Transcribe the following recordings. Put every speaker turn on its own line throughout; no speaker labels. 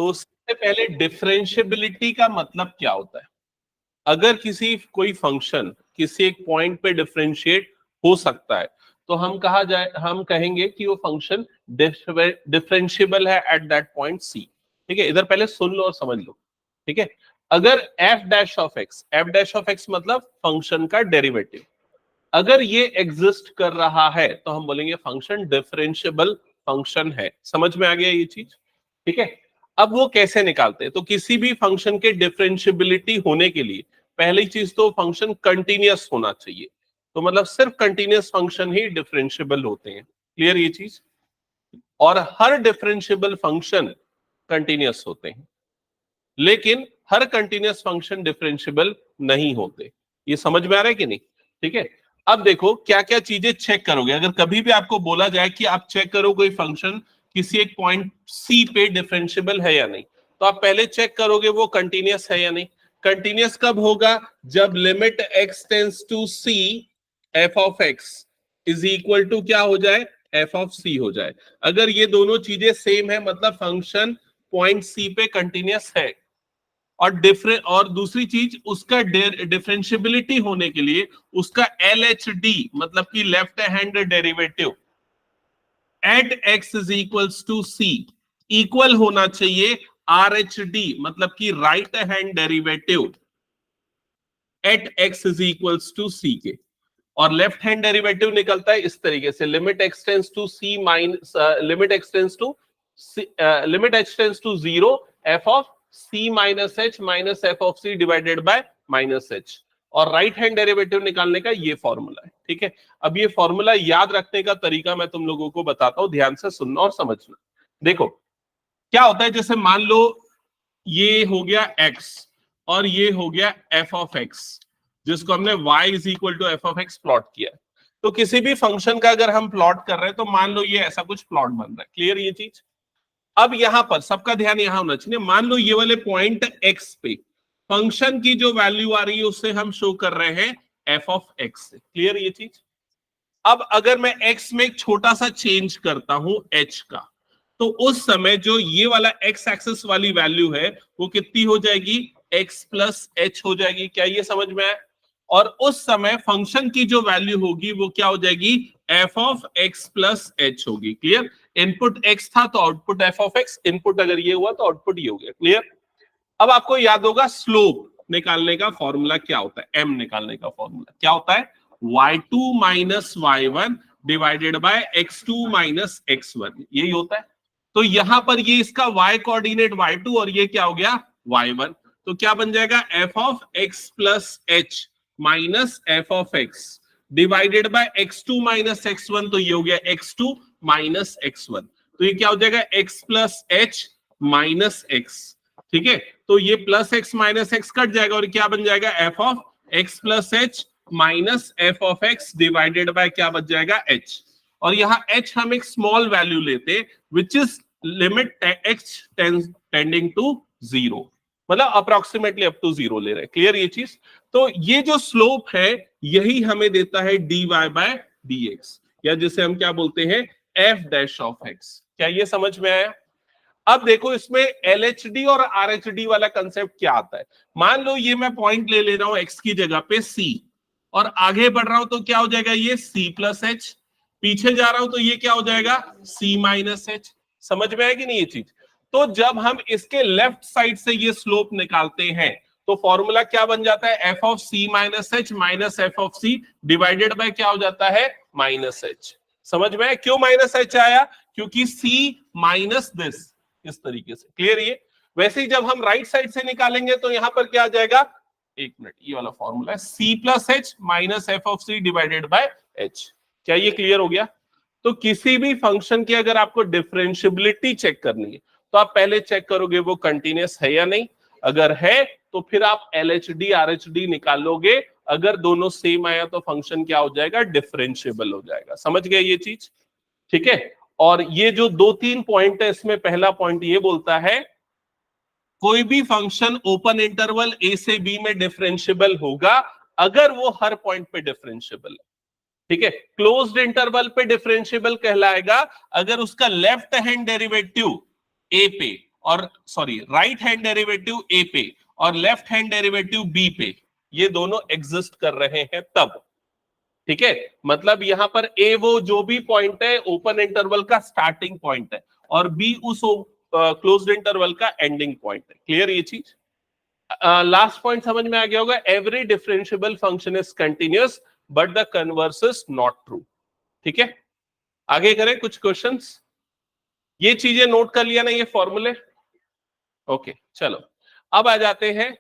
तो सबसे पहले डिफरेंशिएबिलिटी का मतलब क्या होता है? अगर किसी कोई फंक्शन किसी एक पॉइंट पे डिफरेंशिएट हो सकता है तो हम कहेंगे कि वो फंक्शन डिफरेंशिएबल है एट दैट पॉइंट सी। ठीक है, इधर पहले सुन लो और समझ लो। ठीक है, अगर एफ डैश ऑफ एक्स मतलब फंक्शन का डेरिवेटिव, अगर ये एग्जिस्ट कर रहा है तो हम बोलेंगे फंक्शन डिफरेंशिएबल फंक्शन है। समझ में आ गया ये चीज? ठीक है, अब वो कैसे निकालते हैं? तो किसी भी फंक्शन के डिफरेंशिएबिलिटी होने के लिए पहली चीज तो फंक्शन कंटिन्यूअस होना चाहिए। तो मतलब सिर्फ कंटिन्यूअस फंक्शन ही डिफरेंशिएबल होते हैं। क्लियर ये चीज? और हर डिफरेंशिएबल फंक्शन कंटिन्यूअस होते हैं, लेकिन हर कंटिन्यूअस फंक्शन डिफरेंशिएबल नहीं होते। ये समझ में आ रहा है कि नहीं? ठीक है, अब देखो क्या क्या चीजें चेक करोगे। अगर कभी भी आपको बोला जाए कि आप चेक करो कोई फंक्शन किसी एक पॉइंट सी पे डिफरेंशिएबल है या नहीं, तो आप पहले चेक करोगे वो कंटिन्यूअस है या नहीं। कंटिन्यूअस कब होगा? जब limit x tends to c f of x is equal to क्या हो जाए? एफ ऑफ सी हो जाए। अगर ये दोनों चीजें सेम है मतलब फंक्शन पॉइंट सी पे कंटिन्यूअस है। और दूसरी चीज, उसका डिफरेंशिएबिलिटी होने के लिए उसका एल एच डी मतलब कि left hand derivative at x is equals to C equal होना चाहिए आर एच डी मतलब कि right hand derivative at x is equals to C के। और लेफ्ट हैंड डेरिवेटिव निकलता है इस तरीके से, limit x tends to c minus limit x tends to zero f of c minus h minus f of c divided by minus h. और right hand derivative निकालने का ये फॉर्मूला है। ठीक है, अब ये फॉर्मूला याद रखने का तरीका मैं तुम लोगों को बताता हूं, ध्यान से सुनना और समझना। देखो क्या होता है, जैसे मान लो ये हो गया x और ये हो गया f ऑफ x, जिसको हमने y is equal to f of x plot किया। तो किसी भी फंक्शन का अगर हम प्लॉट कर रहे हैं तो मान लो ये ऐसा कुछ प्लॉट बन रहा है। क्लियर ये चीज? अब यहां पर सबका ध्यान यहां होना चाहिए। मान लो ये वाले पॉइंट x पे फंक्शन की जो वैल्यू आ रही है उससे हम शो कर रहे हैं एफ ऑफ एक्स से। क्लियर ये चीज? अब अगर मैं x में एक छोटा सा चेंज करता हूं h का, तो उस समय जो ये वाला x एक्सिस वाली वैल्यू है वो कितनी हो जाएगी? x प्लस एच हो जाएगी। क्या ये समझ में आया? और उस समय फंक्शन की जो वैल्यू होगी वो क्या हो जाएगी? F of X plus H होगी। क्लियर? इनपुट x था तो output F of x, input अगर ये हुआ तो आउटपुट ये हो गया। क्लियर? अब आपको याद होगा स्लोप निकालने का फॉर्मूला क्या होता है? m निकालने का फॉर्मूला क्या होता है? y2 minus y1 divided by x2 minus x1, यही होता है। तो यहां पर ये इसका y कोऑर्डिनेट y2 और ये क्या हो गया? y1। तो क्या बन जाएगा? f of x plus h minus f of x divided bye x2 minus x1, तो ये हो गया x2 माइनस x1। तो ये क्या हो जाएगा? x plus h minus x. ठीक है, तो ये plus x minus x cut जाएगा और क्या बन जाएगा? F of X plus h minus f of x divided by क्या बच जाएगा? एच। और यहाँ एच हम एक स्मॉल वैल्यू लेते which is limit x tending to zero, मतलब अप्रोक्सीमेटली अप टू जीरो ले रहे हैं। क्लियर ये चीज? तो ये जो स्लोप है यही हमें देता है dy बाय dx, या जिसे हम क्या बोलते हैं? F dash of x. क्या ये समझ में आया? अब देखो इसमें LHD और RHD वाला कंसेप्ट क्या आता है। मान लो ये मैं पॉइंट ले रहा हूं x की जगह पे C और आगे बढ़ रहा हूं तो क्या हो जाएगा? ये C प्लस एच। पीछे जा रहा हूं तो ये क्या हो जाएगा? C minus h. समझ में आएगी नहीं ये चीज? तो जब हम इसके लेफ्ट साइड से ये स्लोप निकालते हैं तो फॉर्मूला क्या बन जाता है? F of c minus h minus f of c divided by क्या हो जाता है? Minus h. समझ में? क्यों माइनस एच आया? क्योंकि C माइनस दिस, इस तरीके से। क्लियर ये? वैसे ही जब हम राइट साइड से निकालेंगे तो यहां पर क्या आ जाएगा? एक मिनट, ये वाला फॉर्मूला है C plus h minus f of c divided by h. क्या ये क्लियर हो गया? तो किसी भी फंक्शन की अगर आपको डिफरेंशिएबिलिटी चेक करनी है तो आप पहले चेक करोगे वो कंटिन्यूअस है या नहीं। अगर है तो फिर आप LHD RHD निकालोगे। अगर दोनों सेम आया तो फंक्शन क्या हो जाएगा? डिफरेंशिएबल हो जाएगा। समझ गए ये चीज? ठीक है, और ये जो दो तीन पॉइंट है इसमें पहला पॉइंट ये बोलता है कोई भी फंक्शन ओपन इंटरवल a से b में डिफरेंशिएबल होगा अगर वो हर पॉइंट पे डिफरेंशिएबल है। ठीक है, क्लोज्ड इंटरवल पे डिफरेंशिएबल कहलाएगा अगर उसका लेफ्ट हैंड डेरिवेटिव a पे और सॉरी राइट हैंड डेरिवेटिव ए पे और लेफ्ट हैंड डेरिवेटिव बी पे, ये दोनों एग्जिस्ट कर रहे हैं तब, ठीक है। मतलब यहां पर ए वो जो भी पॉइंट है ओपन इंटरवल का स्टार्टिंग पॉइंट है और बी उस क्लोज्ड इंटरवल का एंडिंग पॉइंट है। क्लियर ये चीज? लास्ट पॉइंट समझ में आ गया होगा, every differentiable function is continuous but the converse is not true. ठीक है, आगे करें कुछ क्वेश्चंस। ये चीजें नोट कर लिया ना, ये फॉर्मूले? ओके चलो अब आ जाते हैं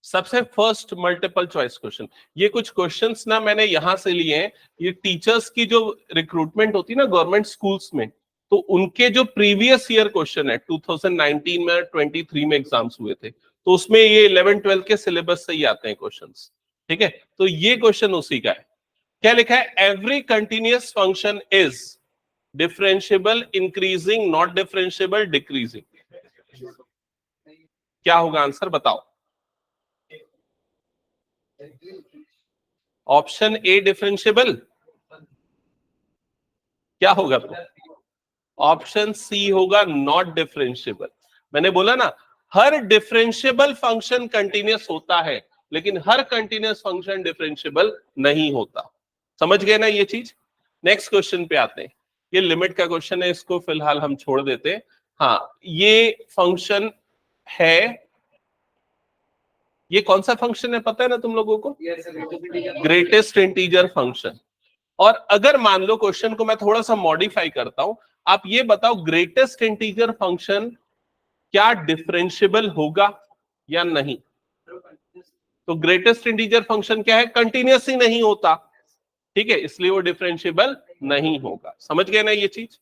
सबसे फर्स्ट मल्टीपल चॉइस क्वेश्चन। ये कुछ क्वेश्चंस ना मैंने यहां से लिए हैं, ये टीचर्स की जो रिक्रूटमेंट होती है ना गवर्नमेंट स्कूल्स में, तो उनके जो प्रीवियस ईयर क्वेश्चन है 2019 में 23 में एग्जाम्स हुए थे, तो उसमें ये 11-12 के सिलेबस से ही आते हैं क्वेश्चंस। ठीक है, तो ये क्वेश्चन उसी का है। क्या लिखा है? Every continuous function is differentiable increasing not differentiable decreasing. क्या होगा आंसर बताओ? ऑप्शन ए डिफरेंशियबल, क्या होगा तो? ऑप्शन सी होगा नॉट डिफरेंशियबल। मैंने बोला ना हर डिफरेंशियबल फंक्शन कंटिन्यूअस होता है लेकिन हर कंटिन्यूअस फंक्शन डिफरेंशियबल नहीं होता। समझ गए ना ये चीज? नेक्स्ट क्वेश्चन पे आते हैं। ये लिमिट का क्वेश्चन है, इसको फिलहाल हम छोड़ देते हैं। हाँ, ये फंक्शन है, ये कौन सा फंक्शन है पता है ना तुम लोगों को? Greatest integer function. और अगर मान लो क्वेश्चन को मैं थोड़ा सा मॉडिफाई करता हूं, आप ये बताओ ग्रेटेस्ट इंटीजर फंक्शन क्या डिफरेंशियबल होगा या नहीं? तो ग्रेटेस्ट इंटीजर फंक्शन क्या है? कंटिन्यूअस ही नहीं होता, ठीक है, इसलिए वो डिफरेंशियबल नहीं होगा। समझ गए ना ये चीज?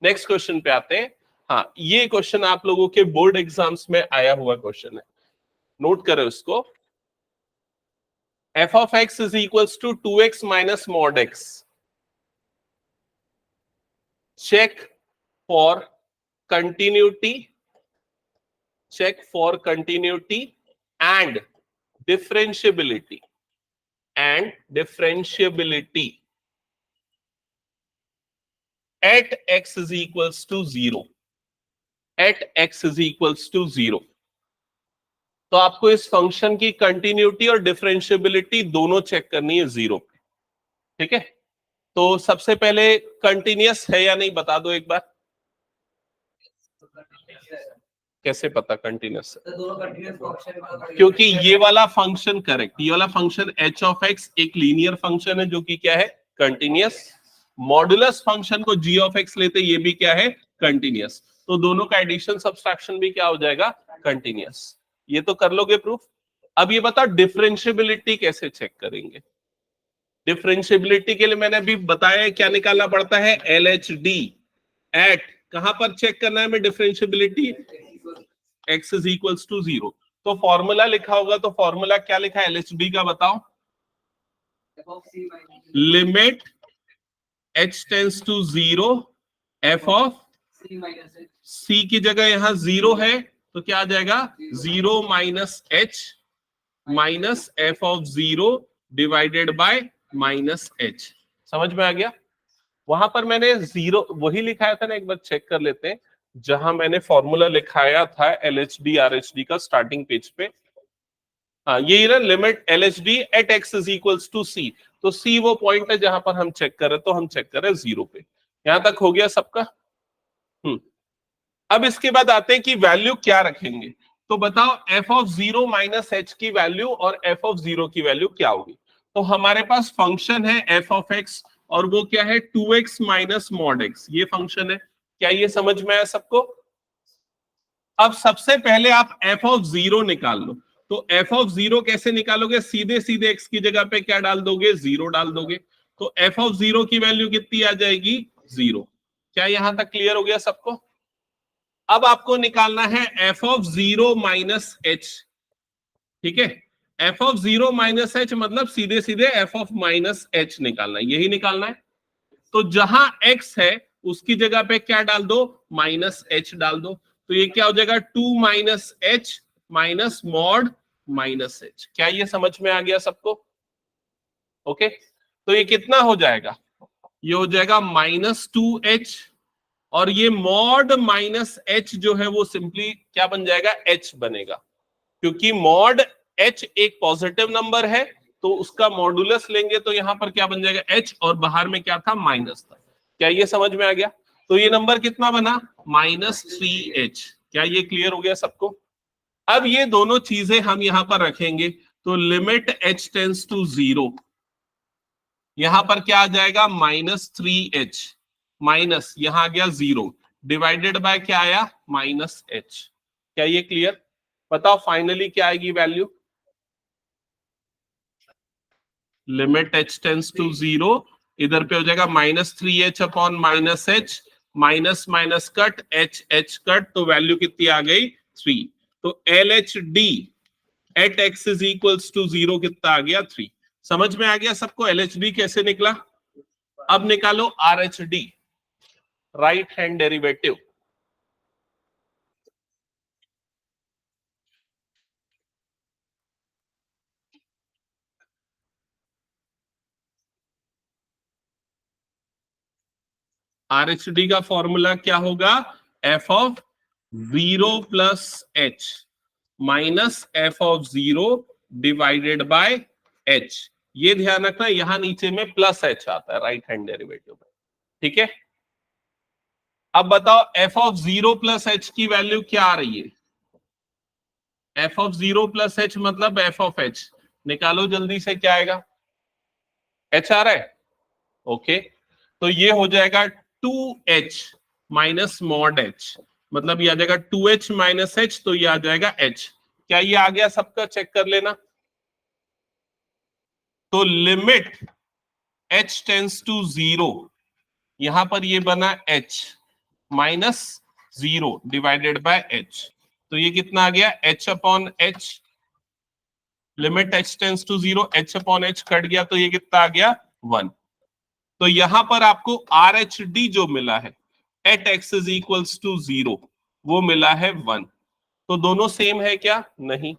नेक्स्ट क्वेश्चन पे आते हैं। हाँ, ये क्वेश्चन आप लोगों के बोर्ड एग्जाम्स में आया हुआ क्वेश्चन है, नोट करो इसको। f of x is equals to 2x minus mod x. Check for continuity, check for continuity and differentiability at x is equals to 0, at x is equals to 0। तो आपको इस function की continuity और differentiability दोनों check करनी है 0 पे। ठीक है, तो सबसे पहले कंटिन्यूअस है या नहीं बता दो एक बार। कैसे पता कंटिन्यूअस है? क्योंकि ये वाला फंक्शन करेक्ट, ये वाला फंक्शन h ऑफ x एक लीनियर फंक्शन है जो कि क्या है? कंटिन्यूअस। मॉडुलस फंक्शन को g ऑफ x लेते, ये भी क्या है? कंटिन्यूअस। तो दोनों का एडिशन सब्सट्रैक्शन भी क्या हो जाएगा? कंटिन्यूअस। ये तो कर लोगे प्रूफ। अब ये बताओ डिफरेंशियबिलिटी कैसे चेक करेंगे? डिफरेंशियबिलिटी के लिए मैंने अभी बताया क्या निकालना पड़ता है? LHD एट, कहां पर चेक करना है हमें differentiability? x is equals to 0। तो फॉर्मूला लिखा होगा, तो फॉर्मूला क्या लिखा है LHD का बताओ? Limit h tends to 0 f of c की जगह यहां 0 है तो क्या आ जाएगा? 0 minus h minus f of 0 divided by minus h। समझ में आ गया? वहां पर मैंने 0 वही लिखाया था ना, एक बार चेक कर लेते हैं जहां मैंने फॉर्मूला लिखाया था LHD RHD का स्टार्टिंग पेज पे। हाँ, यही ना, limit LHD at x is equals to c। तो c वो पॉइंट है जहां पर हम चेक कर रहे, तो हम चेक कर रहे 0 पे। यहां तक हो गया सबका? अब इसके बाद आते हैं कि वैल्यू क्या रखेंगे। तो बताओ f ऑफ 0 माइनस h की वैल्यू और f ऑफ 0 की वैल्यू क्या होगी? तो हमारे पास फंक्शन है f ऑफ x और वो क्या है? 2x माइनस मॉड x, ये फंक्शन है। क्या ये समझ में आया सबको? अब सबसे पहले आप f ऑफ 0 निकाल लो। तो f ऑफ 0 कैसे निकालोगे? सीधे सीधे x की जगह पे क्या डाल दोगे? 0 डाल दोगे। तो f ऑफ 0 की वैल्यू कितनी आ जाएगी? 0। क्या यहां तक क्लियर हो गया सबको? अब आपको निकालना है f ऑफ 0 माइनस h। ठीक है, f ऑफ 0 माइनस h मतलब सीधे सीधे f ऑफ माइनस h निकालना है, यही निकालना है। तो जहां x है उसकी जगह पे क्या डाल दो? माइनस h डाल दो। तो ये क्या हो जाएगा? 2 minus h minus mod minus h। क्या ये समझ में आ गया सबको? ओके, तो ये कितना हो जाएगा? ये हो जाएगा -2h और ये मॉड माइनस एच जो है वो सिंपली क्या बन जाएगा, एच बनेगा, क्योंकि मॉड एच एक पॉजिटिव नंबर है तो उसका मॉडुलस लेंगे तो यहां पर क्या बन जाएगा, एच, और बाहर में क्या था, माइनस था। क्या ये समझ में आ गया? तो ये नंबर कितना बना, -3h। क्या ये क्लियर हो गया सबको? अब ये दोनों चीजें हम यहां पर रखेंगे तो लिमिट h टेंस टू 0, यहां पर क्या आ जाएगा, -3h, माइनस यहां आ गया 0, डिवाइडेड बाय क्या आया, -h। क्या ये क्लियर? बताओ फाइनली क्या आएगी value, limit h tends to 0, इधर पे हो जाएगा -3h upon -h, minus minus cut, h h cut, तो वैल्यू कितनी आ गई, 3। तो LHD at x is equals to 0 कितना आ गया, 3। समझ में आ गया सबको LHD कैसे निकला? अब निकालो RHD, right hand derivative. RHD का फॉर्मूला क्या होगा, f of 0 plus h minus f of 0 divided by h। ये ध्यान रखना यहां नीचे में प्लस h आता है राइट हैंड डेरिवेटिव में, ठीक है। अब बताओ f ऑफ 0 प्लस h की वैल्यू क्या आ रही है, f ऑफ 0 प्लस h मतलब f ऑफ h, निकालो जल्दी से, क्या आएगा, h आ रहा है, ओके। तो ये हो जाएगा 2h माइनस मॉड h, मतलब ये आ जाएगा 2h माइनस h, तो ये आ जाएगा h। क्या ये आ गया सबका, चेक कर लेना। तो लिमिट h टेंस टू 0, यहां पर ये बना h minus 0 divided by h, तो ये कितना आ गया, h upon h, limit h tends to 0, h upon h cut गया तो ये कितना आ गया, 1। तो यहां पर आपको RHD जो मिला है at x is equals to 0, वो मिला है 1। तो दोनों सेम है क्या, नहीं।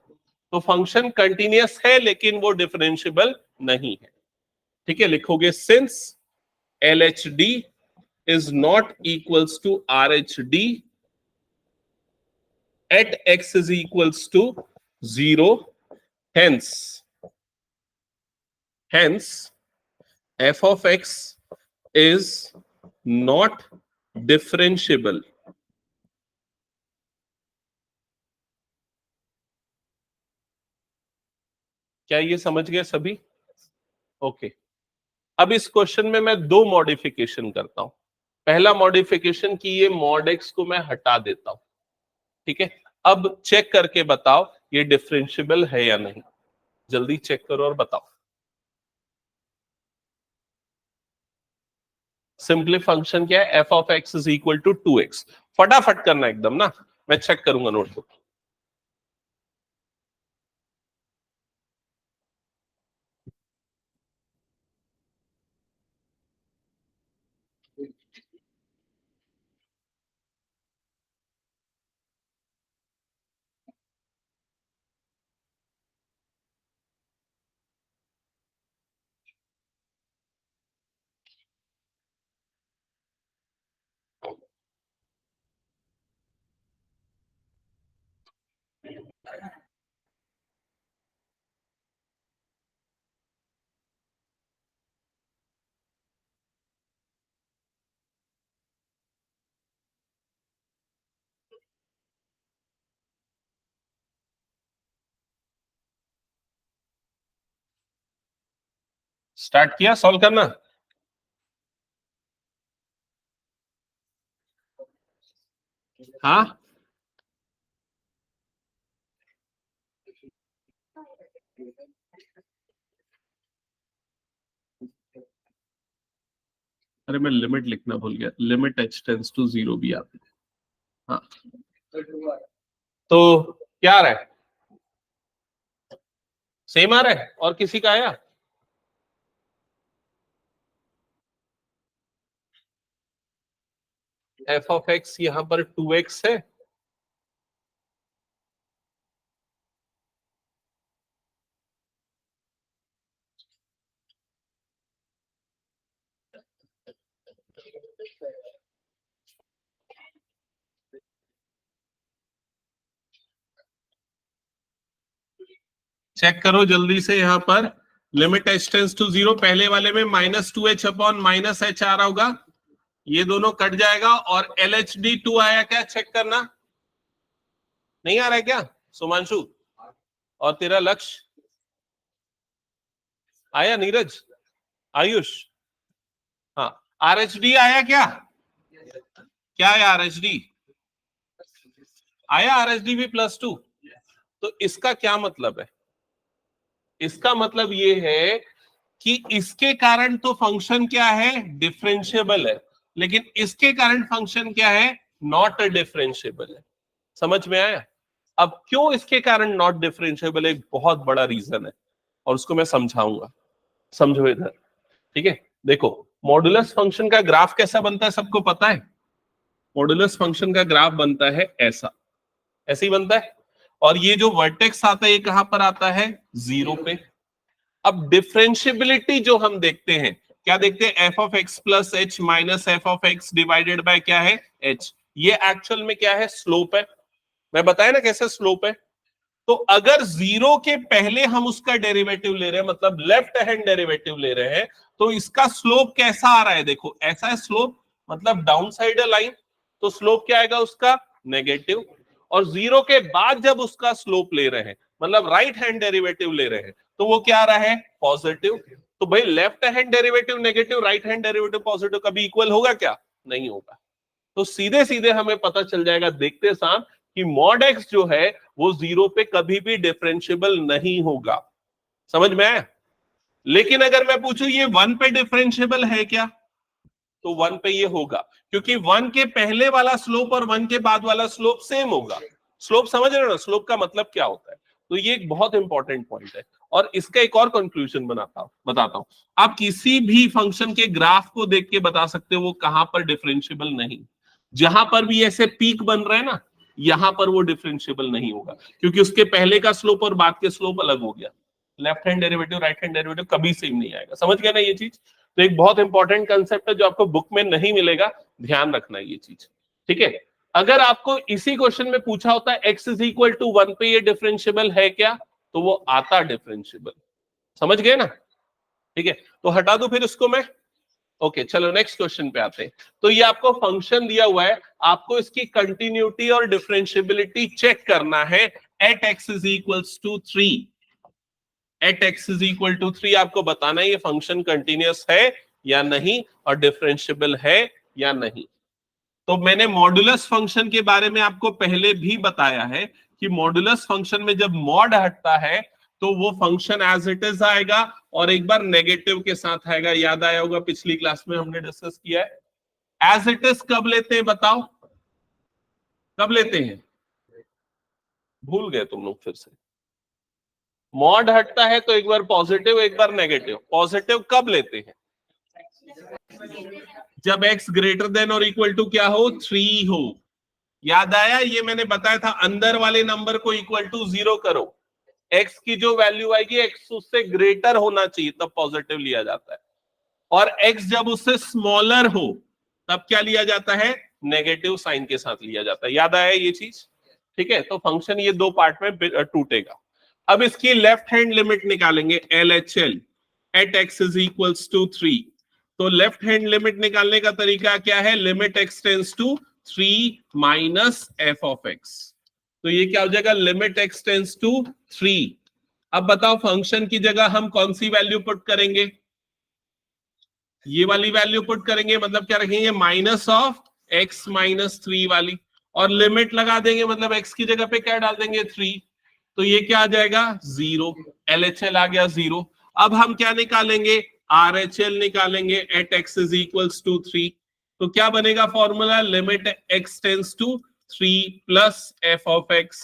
तो फंक्शन कंटिन्यूअस है लेकिन वो डिफरेंशिएबल नहीं है, ठीक है। लिखोगे since LHD is not equals to RHD at x is equals to 0, hence f of x is not differentiable। क्या ये समझ गए सभी? ओके। अब इस क्वेश्चन में मैं दो मॉडिफिकेशन करता हूं। पहला मॉडिफिकेशन की ये मॉड एक्स को मैं हटा देता हूं, ठीक है। अब चेक करके बताओ ये डिफरेंशिएबल है या नहीं, जल्दी चेक करो और बताओ। सिंपली फंक्शन क्या है, f of x is equal to 2x। फटाफट करना एकदम ना, मैं चेक करूंगा नोटबुक। स्टार्ट किया सॉल्व करना। हाँ, अरे मैं लिमिट लिखना भूल गया, लिमिट h टेंस टू 0 भी आती है। हाँ, तो क्या आ रहा है, सेम आ रहा है और किसी का आया? एफ ऑफ एक्स यहां पर 2x है, चेक करो जल्दी से, यहां पर लिमिट h टेंड्स टू 0, पहले वाले में -2h अपॉन -h आ रहा होगा, ये दोनों कट जाएगा, और LHD2 आया क्या, चेक करना। नहीं आ रहा है क्या सुमांशु? और तेरा लक्ष्य आया? नीरज, आयुष, हाँ, RHD आया क्या? क्या है RHD? आया RHD भी +2। तो इसका क्या मतलब है? इसका मतलब ये है कि इसके कारण तो फंक्शन क्या है, डिफरेंशिएबल है, लेकिन इसके कारण फंक्शन क्या है, नॉट डिफरेंशिएबल है। समझ में आया? अब क्यों इसके कारण नॉट डिफरेंशिएबल, एक बहुत बड़ा रीजन है, और उसको मैं समझाऊंगा। समझो इधर, ठीक है। देखो, मॉडुलस फंक्शन का ग्राफ कैसा बनता है, सबको पता है। मॉडुलस फंक्शन का ग्राफ बनता है ऐसा, ऐसे ही बनता है, और ये जो वर्टेक्स आता है ये कहां पर आता है, 0 पे। अब डिफरेंशिएबिलिटी जो हम देखते हैं, क्या देखते हैं, f of x plus h minus f of x divided by क्या है, h। ये एक्चुअल में क्या है, स्लोप है। मैं बताया ना कैसे स्लोप है। तो अगर 0 के पहले हम उसका डेरिवेटिव ले रहे हैं, मतलब लेफ्ट हैंड डेरिवेटिव ले रहे हैं, तो इसका स्लोप कैसा आ रहा है, देखो ऐसा है स्लोप, मतलब डाउन साइड लाइन, तो स्लोप क्या आएगा उसका, नेगेटिव। और 0 के बाद जब उसका स्लोप ले रहे हैं, मतलब राइट हैंड डेरिवेटिव ले रहे हैं, तो वो क्या आ रहा है, पॉजिटिव। तो भाई left hand derivative negative, right hand derivative positive, कभी इक्वल होगा क्या, नहीं होगा। तो सीधे सीधे हमें पता चल जाएगा देखते साथ कि मॉड एक्स जो है वो 0 पे कभी भी डिफरेंशिएबल नहीं होगा। समझ में आया? लेकिन अगर मैं पूछूं ये 1 पे डिफरेंशिएबल है क्या, तो 1 पे ये होगा, क्योंकि 1 के पहले वाला स्लोप और 1 के बाद वाला स्लोप सेम होगा। स्लोप समझ रहे हो ना, स्लोप का मतलब क्या होता है। तो ये एक बहुत इंपॉर्टेंट पॉइंट है, और इसका एक और कंक्लूजन बताता हूं। आप किसी भी फंक्शन के ग्राफ को देख के बता सकते हो वो कहां पर डिफरेंशिएबल नहीं। जहां पर भी ऐसे पीक बन रहे हैं ना, यहां पर वो डिफरेंशिएबल नहीं होगा, क्योंकि उसके पहले का स्लोप और बाद के स्लोप अलग हो गया। Left hand derivative right hand derivative कभी सेम नहीं आएगा। समझ गया ना ये चीज? तो एक बहुत इंपॉर्टेंट कंसेप्ट है जो आपको बुक में नहीं मिलेगा, ध्यान रखना ये चीज, ठीक है। अगर आपको इसी क्वेश्चन में पूछा होता है x इज इक्वल टू 1 पे ये डिफरेंशिएबल है क्या, तो वो आता डिफरेंशिएबल। समझ गए ना? ठीक है, तो हटा दो फिर इसको मैं। ओके, चलो नेक्स्ट क्वेश्चन पे आते हैं। तो ये आपको फंक्शन दिया हुआ है, आपको इसकी कंटिन्यूटी और डिफरेंशिएबिलिटी चेक करना है at x is equals to 3। At x is equal to 3 आपको बताना है ये फंक्शन कंटिन्यूअस है या नहीं, और डिफरेंशिएबल है या नहीं। तो मैंने मॉडुलस फंक्शन के बारे में आपको पहले भी बताया है कि मॉडुलस फंक्शन में जब मॉड हटता है तो वो फंक्शन एज इट इज आएगा, और एक बार नेगेटिव के साथ आएगा। याद आया होगा पिछली क्लास में हमने डिस्कस किया है। एज इट इज कब लेते हैं बताओ, कब लेते हैं? भूल गए तुम लोग फिर से? मॉड हटता है तो एक बार पॉजिटिव एक बार नेगेटिव। पॉजिटिव कब लेते हैं? जब x ग्रेटर देन और इक्वल टू क्या हो, 3 हो। याद आया? ये मैंने बताया था, अंदर वाले नंबर को इक्वल टू 0 करो, x की जो वैल्यू आएगी x उससे ग्रेटर होना चाहिए, तब पॉजिटिव लिया जाता है। और x जब उससे स्मॉलर हो तब क्या लिया जाता है, नेगेटिव साइन के साथ लिया जाता है। याद आया ये चीज? ठीक है, तो फंक्शन ये दो पार्ट में टूटेगा। अब इसकी लेफ्ट हैंड लिमिट निकालेंगे, LHL at x is equals to 3। तो लेफ्ट हैंड लिमिट निकालने का तरीका क्या है, limit x tends to 3 minus f of x। तो ये क्या हो जाएगा, लिमिट x टेंड्स टू 3। अब बताओ फंक्शन की जगह हम कौन सी वैल्यू पुट करेंगे, ये वाली वैल्यू पुट करेंगे, मतलब क्या रखेंगे, माइनस ऑफ x माइनस 3 वाली, और लिमिट लगा देंगे, मतलब x की जगह पे क्या डाल देंगे, 3। तो ये क्या आ जाएगा, 0। LHL आ गया 0। अब हम क्या निकालेंगे, RHL निकालेंगे at x is equals to 3। तो क्या बनेगा formula, limit x tends to 3 plus f of x,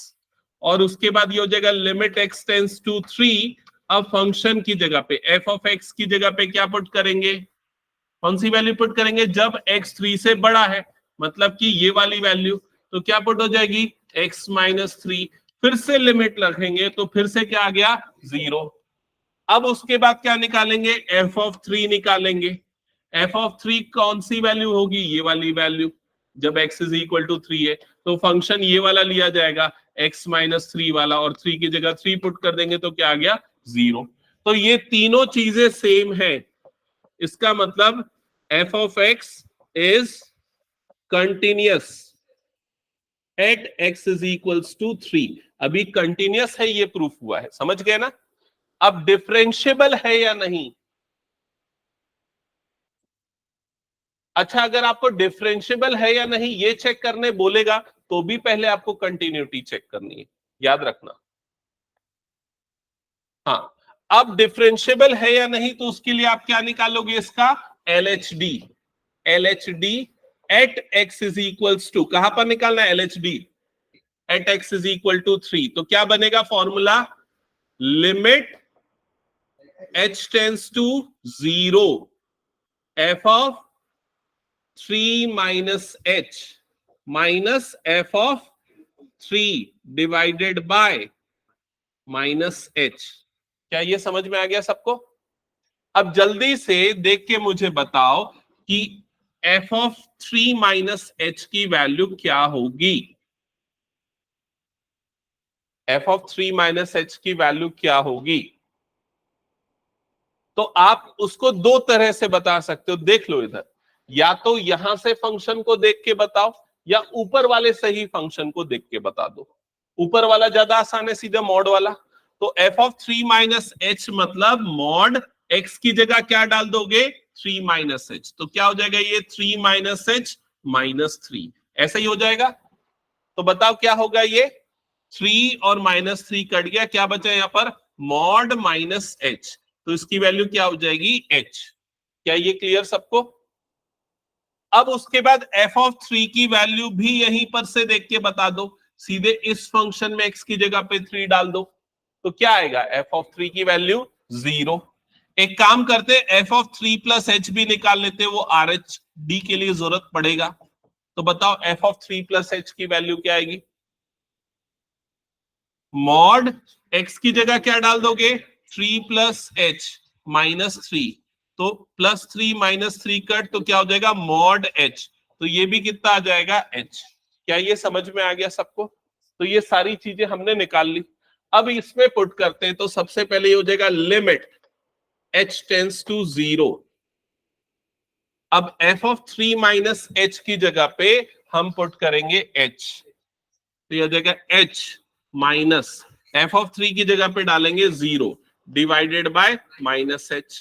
और उसके बाद ये हो जाएगा लिमिट x टेंड्स टू 3। अब फंक्शन की जगह पे एफ ऑफ x की जगह पे क्या पुट करेंगे, कौन सी वैल्यू पुट करेंगे, जब x 3 से बड़ा है, मतलब कि ये वाली वैल्यू, तो क्या पुट हो जाएगी, x माइनस 3। फिर से लिमिट रखेंगे तो फिर से क्या आ गया, 0। अब उसके बाद क्या निकालेंगे, f ऑफ 3 निकालेंगे। f ऑफ 3 कौन सी वैल्यू होगी, ये वाली वैल्यू, जब x इज इक्वल टू 3 है, तो फंक्शन ये वाला लिया जाएगा, x माइनस 3 वाला, और 3 की जगह 3 पुट कर देंगे तो क्या आ गया 0। तो ये तीनों चीजें सेम है, इसका मतलब f of x is continuous at x is equals to 3। अभी कंटिन्यूअस है ये प्रूफ हुआ है, समझ गए ना। अब डिफरेंशिएबल है या नहीं, अच्छा अगर आपको डिफरेंशिएबल है या नहीं ये चेक करने बोलेगा तो भी पहले आपको कंटिन्यूटी चेक करनी है, याद रखना। हाँ, अब डिफरेंशिएबल है या नहीं तो उसके लिए आप क्या निकालोगे, इसका LHD। LHD at x is equals to, कहां पर निकालना है LHD, at x is equal to 3। तो क्या बनेगा formula, limit h tends to 0 f of 3 minus h minus f of 3 divided by minus h। क्या ये समझ में आ गया सबको। अब जल्दी से देख के मुझे बताओ कि f ऑफ 3 माइनस h की वैल्यू क्या होगी, f ऑफ 3 माइनस h की वैल्यू क्या होगी। तो आप उसको दो तरह से बता सकते हो, देख लो इधर, या तो यहां से फंक्शन को देख के बताओ या ऊपर वाले से ही फंक्शन को देख के बता दो। ऊपर वाला ज्यादा आसान है, सीधा मॉड वाला। तो f ऑफ 3 माइनस h मतलब मॉड x की जगह क्या डाल दोगे 3 माइनस h, तो क्या हो जाएगा ये 3 माइनस h माइनस 3, ऐसा ही हो जाएगा। तो बताओ क्या होगा, ये 3 और माइनस 3 कट गया, क्या बचा यहाँ पर मॉड माइनस h, तो इसकी वैल्यू क्या हो जाएगी h। क्या ये क्लियर सबको। अब उसके बाद f ऑफ 3 की वैल्यू भी यहीं पर से देख के बता दो, सीधे इस फंक्शन में x की जगह पे 3 डाल दो, तो क्या आएगा f ऑफ 3 की वैल्यू 0। एक काम करते f ऑफ 3 प्लस h भी निकाल लेते, वो RHD के लिए जरूरत पड़ेगा। तो बताओ f ऑफ 3 प्लस h की वैल्यू क्या आएगी, मॉड x की जगह क्या डाल दोगे 3 प्लस h माइनस 3, तो प्लस 3 माइनस 3 कट, तो क्या हो जाएगा मॉड h, तो ये भी कितना आ जाएगा h। क्या ये समझ में आ गया सबको। तो ये सारी चीजें हमने निकाल ली। अब इसमें पुट करते हैं, तो सबसे पहले ये हो जाएगा लिमिट h टेंस टू 0। अब f ऑफ 3 माइनस h की जगह पे हम पुट करेंगे h, तो ये हो जाएगा h माइनस f ऑफ 3 की जगह पे डालेंगे 0 डिवाइडेड बाय माइनस h,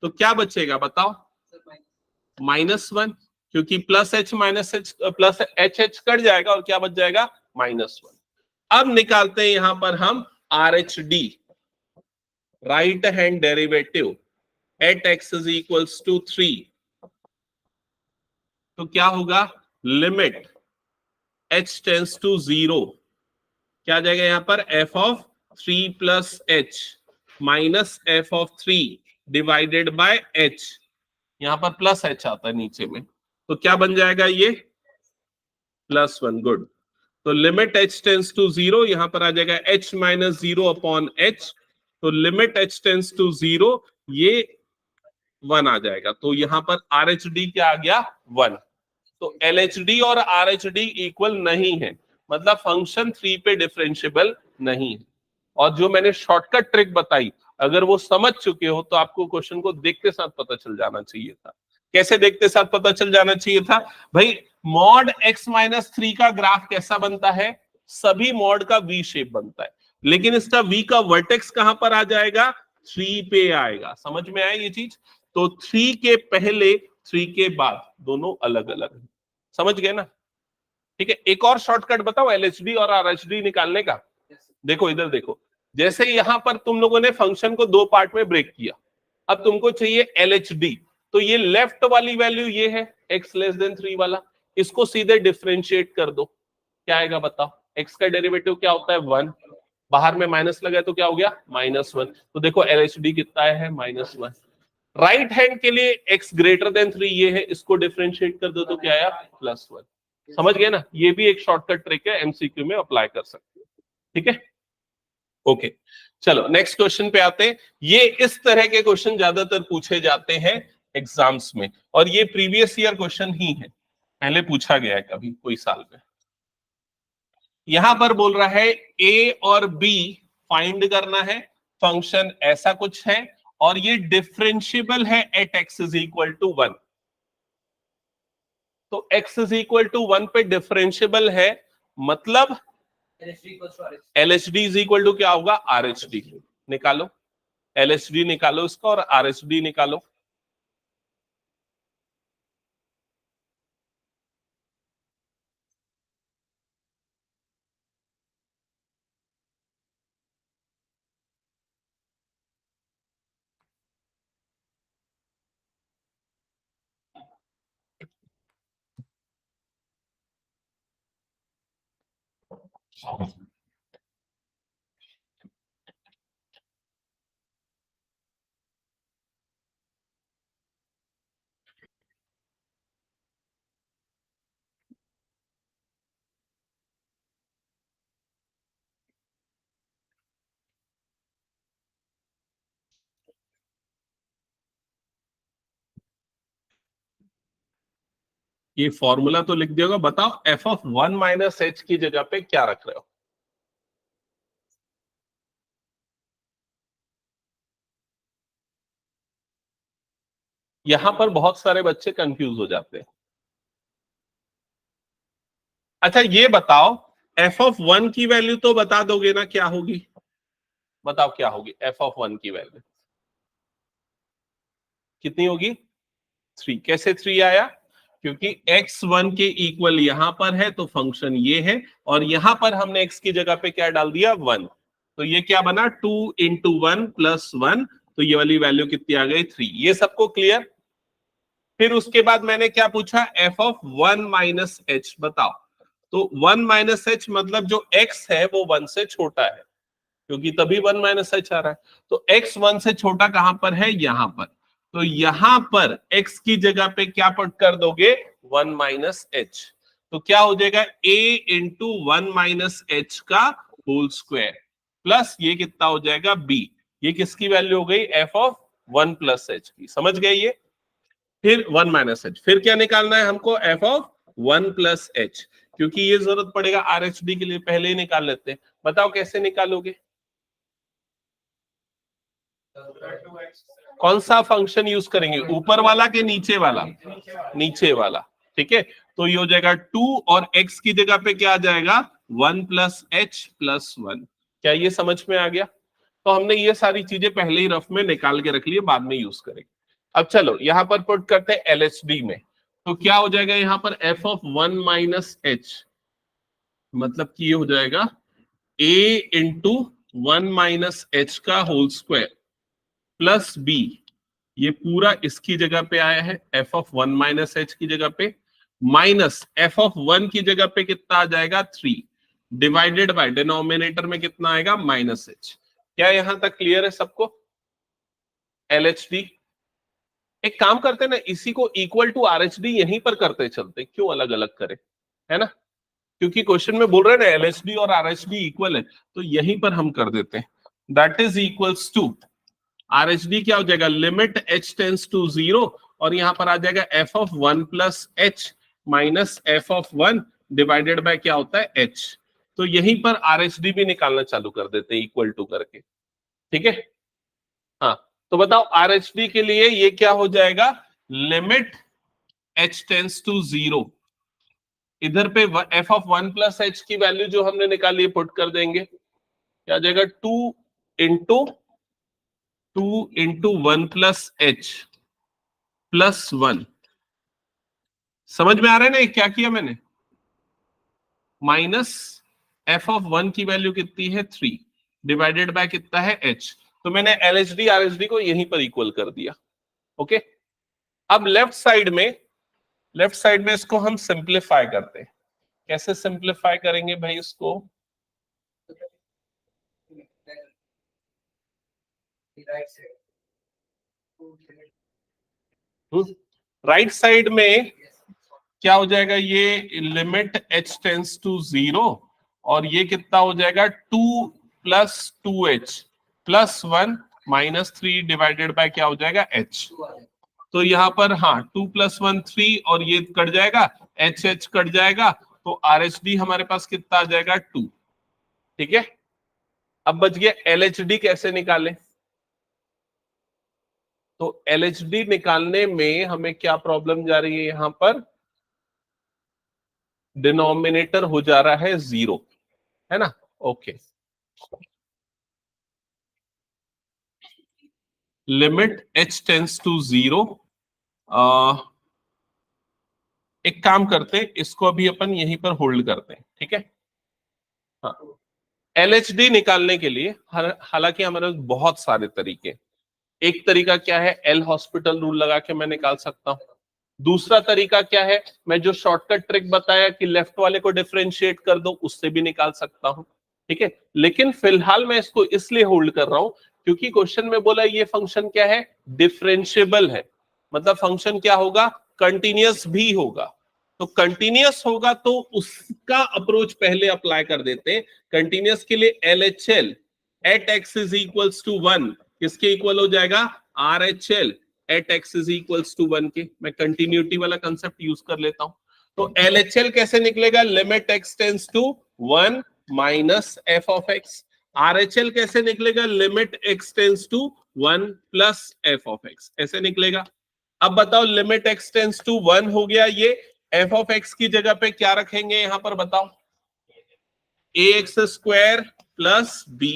तो क्या बचेगा बताओ -1, क्योंकि plus h minus h plus h h cut जाएगा और क्या बच जाएगा -1। अब निकालते हैं यहां पर हम RHD, right hand derivative at x is equals to 3, तो क्या होगा लिमिट h टेंस टू 0, क्या आ जाएगा यहां पर f of 3 plus h minus f of 3 divided by h, यहां पर प्लस h आता है नीचे में, तो क्या बन जाएगा ये +1। गुड, तो लिमिट h टेंस टू 0, यहां पर आ जाएगा h माइनस 0 अपॉन h, तो लिमिट h टेंस टू 0 ये 1 आ जाएगा, तो यहां पर RHD क्या आ गया 1। तो LHD और RHD इक्वल नहीं है, मतलब फंक्शन 3 पे डिफरेंशिएबल नहीं है। और जो मैंने शॉर्टकट ट्रिक बताई, अगर वो समझ चुके हो तो आपको क्वेश्चन को देखते साथ पता चल जाना चाहिए था। कैसे देखते साथ पता चल जाना चाहिए था भाई, मॉड x माइनस 3 का ग्राफ कैसा बनता है, सभी मॉड का V शेप बनता है, लेकिन इसका V का वर्टेक्स कहां पर आ जाएगा 3 पे आएगा। समझ में आया ये चीज। तो 3 के पहले 3 के बाद दोनों अलग अलग है, समझ गए ना। ठीक है, एक और शॉर्टकट बताओ LHD और RHD निकालने का। देखो इधर देखो, जैसे यहां पर तुम लोगों ने फंक्शन को दो पार्ट में ब्रेक किया, अब तुमको चाहिए LHD, तो ये लेफ्ट वाली वैल्यू ये है x लेस देन 3 वाला, इसको सीधे डिफरेंशिएट कर दो, क्या आएगा बताओ, x का डेरिवेटिव क्या होता है 1, बाहर में माइनस लगा है तो क्या हो गया -1, तो देखो LHD कितना है -1। राइट हैंड के लिए x ग्रेटर देन 3 ये है, इसको डिफरेंशिएट कर दो तो क्या आया +1। समझ गए ना, ये भी एक शॉर्टकट ट्रिक है, MCQ में अप्लाई कर सकते हो। ठीक है, ओके चलो नेक्स्ट क्वेश्चन पे आते हैं। ये इस तरह के क्वेश्चन ज्यादातर पूछे जाते हैं एग्जाम्स में, और ये प्रीवियस ईयर क्वेश्चन ही है, पहले पूछा गया है कभी कोई साल में। यहां पर बोल रहा है ए और बी फाइंड करना है, फंक्शन ऐसा कुछ है और ये डिफरेंशिएबल है at x is equal to 1। तो x इज इक्वल टू 1 पे डिफरेंशिएबल है, मतलब LHD इज इक्वल टू क्या होगा, RHD। निकालो LHD निकालो इसका और RHD निकालो। ये फॉर्मूला तो लिख दिया, बताओ एफ ऑफ 1 माइनस एच की जगह पे क्या रख रहे हो। यहां पर बहुत सारे बच्चे कंफ्यूज हो जाते हैं। अच्छा ये बताओ एफ ऑफ 1 की वैल्यू तो बता दोगे ना क्या होगी, बताओ क्या होगी एफ ऑफ 1 की वैल्यू कितनी होगी, 3। कैसे 3 आया, क्योंकि x1 के इक्वल यहां पर है तो फंक्शन ये है और यहां पर हमने x की जगह पे क्या डाल दिया 1, तो ये क्या बना 2 इंटू 1 प्लस 1, तो ये वाली वैल्यू कितनी आ गई 3। ये सबको क्लियर। फिर उसके बाद मैंने क्या पूछा एफ ऑफ 1 माइनस एच बताओ, तो 1 माइनस एच मतलब जो x है वो 1 से छोटा है, क्योंकि तभी 1 माइनस एच आ रहा है। तो x 1 से छोटा कहां पर है, यहां पर। तो यहां पर x की जगह पे क्या पुट कर दोगे 1 माइनस एच, तो क्या हो जाएगा a इंटू 1 माइनस एच का होल स्क्वायर प्लस ये कितना हो जाएगा b। ये किसकी वैल्यू हो गई, f ऑफ 1 प्लस एच की, समझ गए ये। फिर 1 माइनस एच, फिर क्या निकालना है हमको f ऑफ 1 प्लस एच, क्योंकि ये जरूरत पड़ेगा RHD के लिए, पहले ही निकाल लेते हैं। बताओ कैसे निकालोगे, कौन सा फंक्शन यूज करेंगे, ऊपर वाला के नीचे वाला, नीचे वाला, ठीक है। तो ये हो जाएगा 2 और x की जगह पे क्या आ जाएगा 1 प्लस एच प्लस 1। क्या ये समझ में आ गया। तो हमने ये सारी चीजें पहले ही रफ में निकाल के रख ली, बाद में यूज करेंगे। अब चलो यहां पर पुट करते हैं LHD में, तो क्या हो जाएगा यहां पर f ऑफ 1 माइनस एच, मतलब कि ये हो जाएगा a इंटू 1 माइनस एच का होल स्क्वायर प्लस b, ये पूरा इसकी जगह पे आया है f ऑफ 1 माइनस एच की जगह पे, माइनस f ऑफ 1 की जगह पे कितना आ जाएगा 3, डिवाइडेड बाय डिनोमिनेटर में कितना आएगा माइनस एच। क्या यहां तक क्लियर है सबको। LHD एक काम करते हैं ना, इसी को इक्वल टू RHD यहीं पर करते चलते, क्यों अलग अलग करें, है ना, क्योंकि क्वेश्चन में बोल रहे हैं ना LHD और RHD इक्वल है, तो यहीं पर हम कर देते हैं। That is equals to RHD क्या हो जाएगा, लिमिट h टेंस टू 0 और यहां पर आ जाएगा f of 1 plus h minus f of 1 divided by क्या होता है h। तो यहीं पर RHD भी निकालना चालू कर देते हैं इक्वल टू करके, ठीक है। हाँ तो बताओ RHD के लिए ये क्या हो जाएगा, लिमिट h टेंस टू 0, इधर पे f ऑफ 1 प्लस एच की वैल्यू जो हमने निकाली है पुट कर देंगे, क्या आ जाएगा 2 इंटू 1 प्लस एच प्लस 1। समझ में आ रहा है ना क्या किया मैंने, माइनस f ऑफ 1 की वैल्यू कितनी है 3 डिवाइडेड बाय कितना है h, तो मैंने LHD RHD को यहीं पर इक्वल कर दिया। ओके अब लेफ्ट साइड में इसको हम सिंप्लीफाई करते हैं। कैसे सिंप्लीफाई करेंगे भाई इसको, राइट साइड में क्या हो जाएगा, ये लिमिट h टेंस टू 0 और ये कितना हो जाएगा 2 plus 2h plus 1 minus 3 divided by क्या हो जाएगा h। तो यहाँ पर हाँ 2 प्लस 1 3 और ये कट जाएगा h कट जाएगा, तो RHD हमारे पास कितना आ जाएगा 2। ठीक है, अब बच गया LHD कैसे निकालें। तो LHD निकालने में हमें क्या प्रॉब्लम जा रही है, यहां पर डिनोमिनेटर हो जा रहा है 0, है ना। Okay, limit h tends to 0। एक काम करते हैं, इसको अभी अपन यहीं पर होल्ड करते हैं, ठीक है। हाँ, LHD निकालने के लिए हालांकि हमारे पास बहुत सारे तरीके। एक तरीका क्या है, एल हॉस्पिटल रूल लगा के मैं निकाल सकता हूं। दूसरा तरीका क्या है, मैं जो शॉर्टकट ट्रिक बताया कि लेफ्ट वाले को डिफरेंशिएट कर दो, उससे भी निकाल सकता हूं। ठीक है, लेकिन फिलहाल मैं इसको इसलिए होल्ड कर रहा हूं क्योंकि क्वेश्चन में बोला ये फंक्शन क्या है, डिफरेंशिएबल है। मतलब फंक्शन क्या होगा, कंटिन्यूअस भी होगा। तो कंटिन्यूअस होगा तो उसका अप्रोच पहले अप्लाई कर देते हैं। कंटिन्यूअस के लिए LHL at x is equals to 1 किसके इक्वल हो जाएगा, RHL at x is equals to 1 के। मैं कंटिन्यूटी वाला कंसेप्ट यूज कर लेता हूं। तो LHL कैसे निकलेगा, limit x tends to 1 minus f of x। RHL कैसे निकलेगा, limit x tends to 1 plus f of x, ऐसे निकलेगा। अब बताओ, लिमिट x टेंस टू 1 हो गया, ये f ऑफ x की जगह पे क्या रखेंगे यहां पर बताओ, ax स्क्वायर प्लस b।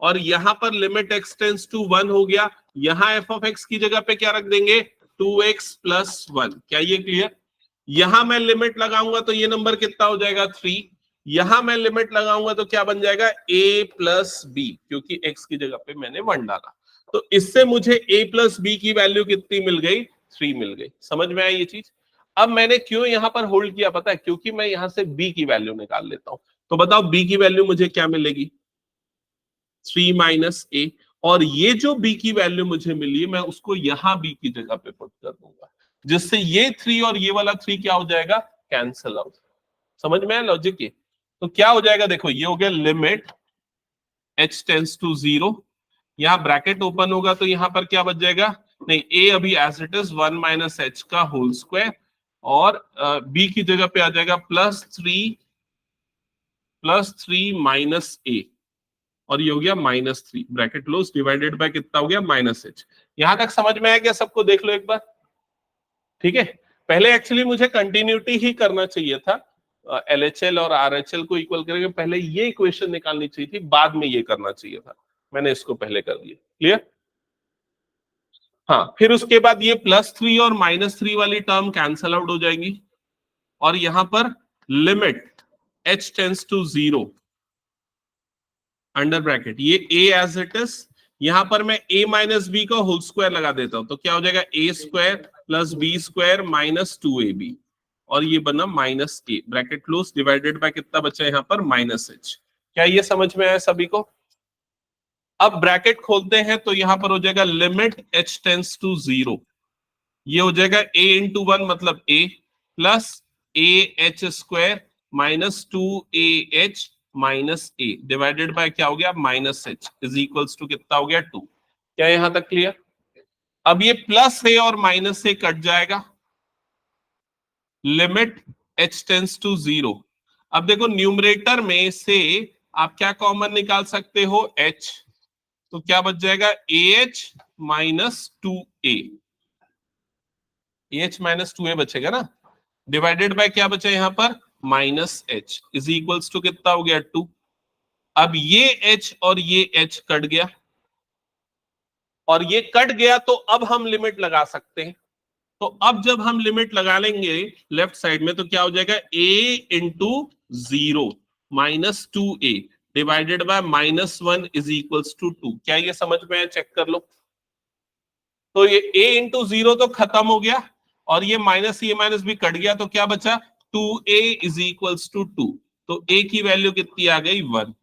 और यहां पर लिमिट x टेंस टू 1 हो गया, यहां f ऑफ x की जगह पे क्या रख देंगे, 2x प्लस 1। क्या ये क्लियर। यहां मैं लिमिट लगाऊंगा तो ये नंबर कितना हो जाएगा 3। यहां मैं लिमिट लगाऊंगा तो क्या बन जाएगा a प्लस बी, क्योंकि x की जगह पे मैंने 1 डाला। तो इससे मुझे a प्लस बी की वैल्यू कितनी मिल गई, 3 मिल गई। समझ में आई ये चीज। अब मैंने क्यों यहां पर होल्ड किया पता है, क्योंकि मैं यहां से b की वैल्यू निकाल लेता हूं। तो बताओ b की वैल्यू मुझे क्या मिलेगी, 3 माइनस ए। और ये जो b की वैल्यू मुझे मिली मैं उसको यहां b की जगह पे पुट कर दूंगा, जिससे ये 3 और ये वाला 3 क्या हो जाएगा, कैंसल आउट। समझ में आया लॉजिक ये। तो क्या हो जाएगा, देखो ये हो गया लिमिट h टेंस टू 0। यहां ब्रैकेट ओपन होगा तो यहां पर क्या बच जाएगा, नहीं a अभी as it is 1 minus h का होल स्क्वायर, और b की जगह पे आ जाएगा प्लस थ्री माइनस ए, और ये हो गया -3 ब्रैकेट क्लोज डिवाइडेड बाय कितना हो गया -h। यहां तक समझ में आया क्या सबको, देख लो एक बार। ठीक है, पहले एक्चुअली मुझे कंटिन्यूटी ही करना चाहिए था, LHL और RHL को इक्वल करके पहले ये इक्वेशन निकालनी चाहिए थी, बाद में ये करना चाहिए था। मैंने इसको पहले कर दिया। क्लियर। हाँ, फिर उसके बाद ये +3 और -3 वाली टर्म कैंसल आउट हो जाएंगी, और यहां पर limit h tends to 0 under bracket ये a एज इट इज। यहां पर मैं a माइनस बी का होल स्क्वायर लगा देता हूं, तो क्या हो जाएगा a square plus b square minus 2ab, और ये बना -a bracket close divided by कितना बचा यहाँ पर -h। क्या ये समझ में आया सभी को। अब ब्रैकेट खोलते हैं तो यहां पर हो जाएगा लिमिट h टेंस टू 0, ये हो जाएगा a इंटू 1 मतलब a plus a h square minus 2ah minus a divided by क्या हो गया -h इज इक्वल्स टू कितना हो गया 2। क्या यहां तक क्लियर। अब ये प्लस a और माइनस a कट जाएगा, लिमिट h टेंस टू 0। अब देखो न्यूमरेटर में से आप क्या कॉमन निकाल सकते हो, h। तो क्या बच जाएगा ah minus 2a, ah minus 2a बचेगा ना, डिवाइडेड बाय क्या बचा यहां पर -h इज इक्वल्स टू कितना हो गया 2। अब ये h और ये h कट गया, और ये कट गया तो अब हम लिमिट लगा सकते हैं। तो अब जब हम लिमिट लगा लेंगे लेफ्ट साइड में तो क्या हो जाएगा a into 0 minus 2a divided by -1 is equals to 2। क्या ये समझ में है, चेक कर लो। तो ये a इंटू 0 तो खत्म हो गया, और ये माइनस भी कट गया, तो क्या बचा 2a इज इक्वल्स टू 2। तो a की वैल्यू कितनी आ गई 1।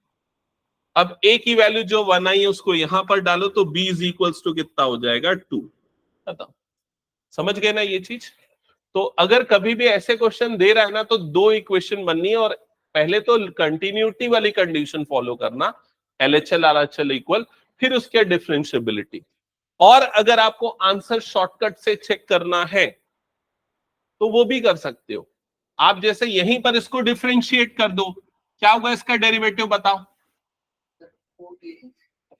अब a की वैल्यू जो 1 आई है उसको यहां पर डालो तो b इज इक्वल्स टू कितना हो जाएगा 2। खत्म। समझ गए ना ये चीज। तो अगर कभी भी ऐसे क्वेश्चन दे रहा है ना तो दो इक्वेशन बननी है, और पहले तो कंटिन्यूटी वाली कंडीशन फॉलो करना, LHL RHL इक्वल, फिर उसके डिफरेंशिएबिलिटी। और अगर आपको आंसर शॉर्टकट से चेक करना है तो वो भी कर सकते हो। आप जैसे यहीं पर इसको डिफरेंशिएट कर दो, क्या होगा इसका डेरिवेटिव बताओ?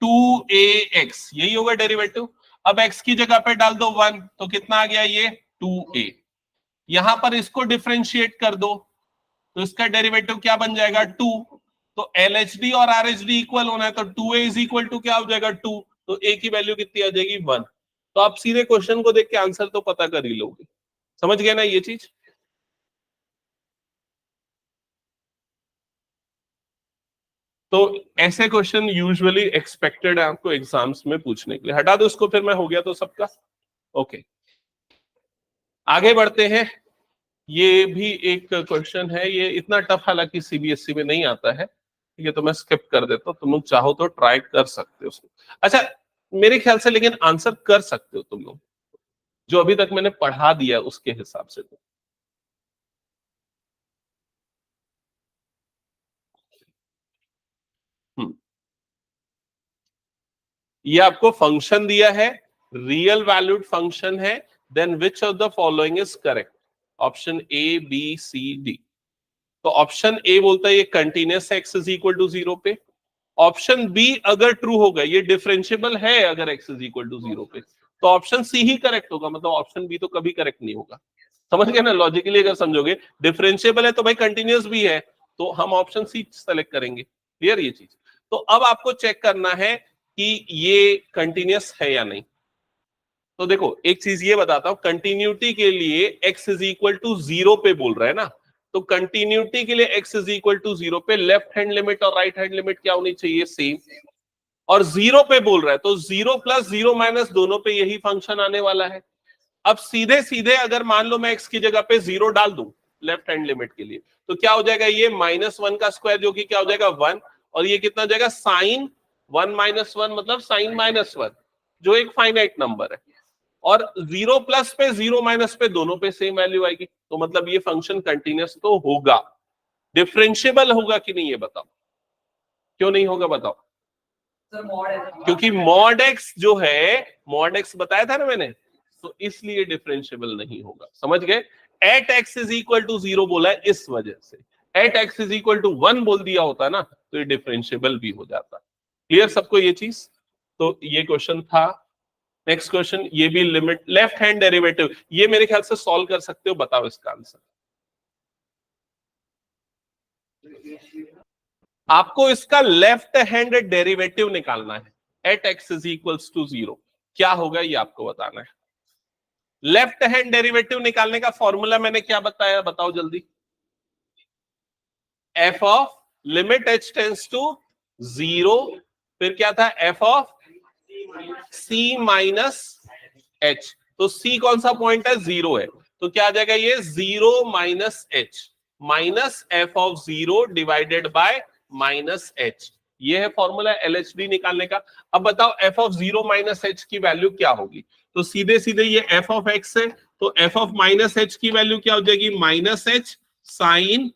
2ax, यही होगा डेरिवेटिव। अब x की जगह पे डाल दो 1, तो कितना आ गया ये 2a। यहां पर इसको डिफरेंशिएट कर दो, तो इसका डेरिवेटिव क्या बन जाएगा 2। तो LHD और RHD इक्वल होना है, तो 2a इज इक्वल टू क्या हो जाएगा 2, तो a की वैल्यू कितनी आ जाएगी 1। तो आप सीधे क्वेश्चन को देख के आंसर तो पता कर ही लोगे। समझ गए ना ये चीज? तो ऐसे क्वेश्चन यूजुअली एक्सपेक्टेड है आपको एग्जाम्स में पूछने के लिए। हटा दो इसको, फिर मैं हो गया तो सबका ओके। आगे बढ़ते हैं। ये भी एक क्वेश्चन है, ये इतना टफ हालांकि CBSE में नहीं आता है, ठीक है, तो मैं स्किप कर देता हूँ। तुम लोग चाहो तो ट्राई कर सकते हो उसको। अच्छा, मेरे ख्याल से लेकिन आंसर कर सकते हो तुम लोग, जो अभी तक मैंने पढ़ा दिया उसके हिसाब से। तो ये आपको फंक्शन दिया है, रियल वैल्यूड फंक्शन है, then which of the following is correct? Option A B C D। तो ऑप्शन ए बोलता है ये continuous x is equal to 0 पे। ऑप्शन बी अगर ट्रू होगा, ये डिफरेंशिएबल है अगर एक्स इज इक्वल टू 0 पे, तो ऑप्शन सी ही करेक्ट होगा, मतलब ऑप्शन बी तो कभी करेक्ट नहीं होगा। समझ गए ना लॉजिकली? अगर समझोगे डिफरेंशिएबल है तो भाई कंटिन्यूअस भी है, तो हम ऑप्शन सी सेलेक्ट करेंगे। क्लियर ये चीज? तो अब आपको चेक करना है कि ये कंटिन्यूअस है या नहीं। तो देखो एक चीज ये बताता हूं, कंटिन्यूटी के लिए x इज इक्वल टू 0 पे बोल रहा है ना, तो कंटिन्यूटी के लिए x इज इक्वल टू 0 पे लेफ्ट हैंड लिमिट और राइट हैंड लिमिट क्या होनी चाहिए? सेम। और 0 पे बोल रहा है तो 0 प्लस 0 माइनस दोनों पे यही फंक्शन आने वाला है। अब सीधे सीधे अगर मान लो मैं x की जगह पे 0 डाल दूं लेफ्ट हैंड लिमिट के लिए, तो क्या हो जाएगा? ये -1 का स्क्वायर जो कि क्या हो जाएगा 1, और ये कितना हो जाएगा साइन 1 - 1 मतलब साइन -1, जो एक फाइनाइट नंबर है। और 0 प्लस पे 0 माइनस पे दोनों पे सेम वैल्यू आएगी, तो मतलब ये फंक्शन कंटिन्यूअस तो होगा। डिफरेंशिएबल होगा कि नहीं ये बताओ? क्यों नहीं होगा बताओ? क्योंकि मॉड एक्स जो है, मॉड एक्स बताया था ना मैंने, तो इसलिए डिफरेंशिएबल नहीं होगा। समझ गए? At x is equal to 0 बोला है इस वजह से। At x is equal to 1 बोल दिया होता ना, तो ये डिफरेंशिएबल भी हो जाता। क्लियर सबको ये चीज? तो ये क्वेश्चन था। नेक्स्ट क्वेश्चन, ये भी लिमिट लेफ्ट हैंड डेरिवेटिव, ये मेरे ख्याल से सॉल्व कर सकते हो, बताओ इसका आंसर। आपको इसका लेफ्ट हैंड डेरिवेटिव निकालना है at x is equals to 0। क्या होगा ये आपको बताना है। लेफ्ट हैंड डेरिवेटिव निकालने का फॉर्मूला मैंने क्या बताया, बताओ जल्दी। F of limit h tends to 0, फिर क्या था? F of c minus h. तो सी कौन सा पॉइंट है? 0 है, तो क्या आ जाएगा ये 0 minus h, minus f of 0 divided by minus h. ये है फॉर्मूला LHD निकालने का। अब बताओ एफ ऑफ 0 माइनस एच की वैल्यू क्या होगी? तो सीधे सीधे ये एफ ऑफ एक्स है, तो एफ ऑफ माइनस एच की वैल्यू क्या हो जाएगी? Minus h sine